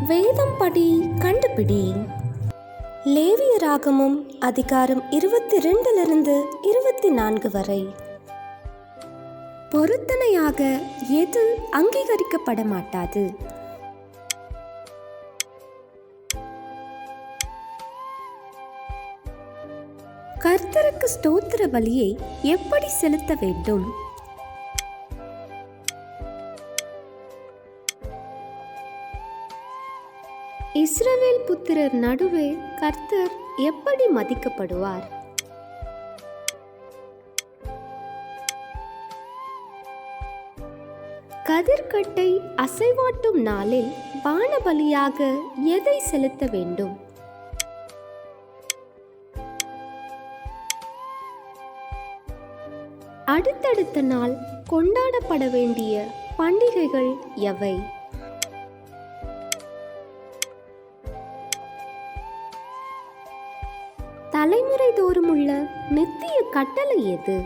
வேதம் படி கண்டுபிடி. லேவியராகமம் அதிகாரம் 22 24 வரை. பொருத்தனையாக எது அங்கீகரிக்கப்பட மாட்டாது? கர்த்தருக்கு ஸ்தோத்திர பலியை எப்படி செலுத்த வேண்டும்? இஸ்ரவேல் புத்திரர் நடுவே கர்த்தர் எப்படி மதிக்கப்படுவார்? கதிர்கட்டை அசைவாட்டும் நாளில் பானபலியாக எதை செலுத்த வேண்டும்? அடுத்தடுத்த நாள் கொண்டாடப்பட வேண்டிய பண்டிகைகள் எவை? தலைமுறை தோறும் உள்ள நித்திய கட்டளை எது?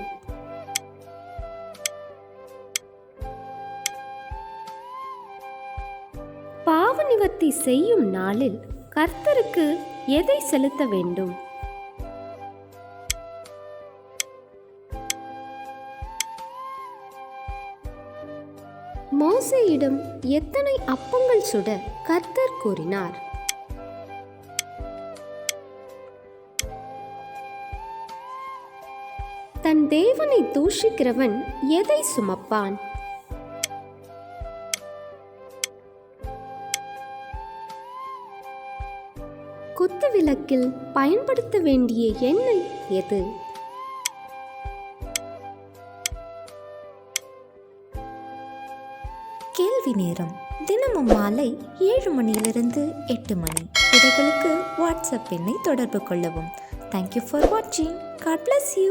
பாவ நிவர்த்தி செய்யும் நாளில் கர்த்தருக்கு எதை செலுத்த வேண்டும்? மோசேயிடம் எத்தனை அப்பங்கள் சுட கர்த்தர் கூறினார்? தன் தேவனை தூஷிக்கிறவன் எதை சுமப்பான்? குத்து விளக்கில் பயன்படுத்த வேண்டிய எண்ணெய் எது? கேள்வி நேரம் தினமும் மாலை 7 மணியிலிருந்து 8 மணி. விடைகளுக்கு வாட்ஸ்அப் எண்ணை தொடர்பு கொள்ளவும். தேங்க்யூ ஃபார் வாட்சிங். God bless you.